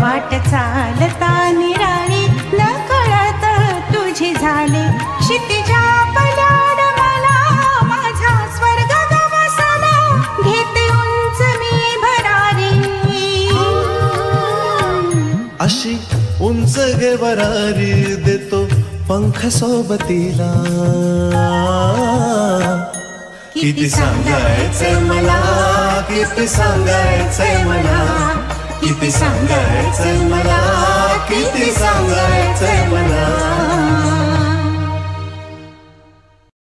वाट चालता निराळी नकळत तुझी झाले क्षितिजा पलाड मला माझा स्वर्ग गवसला घेते उंच मी भरारी अशी उंच घे भरारी देतो पंख सोबतीला किती सांगायचंय मला किती सांगायचंय मला किती सांगायचंय मला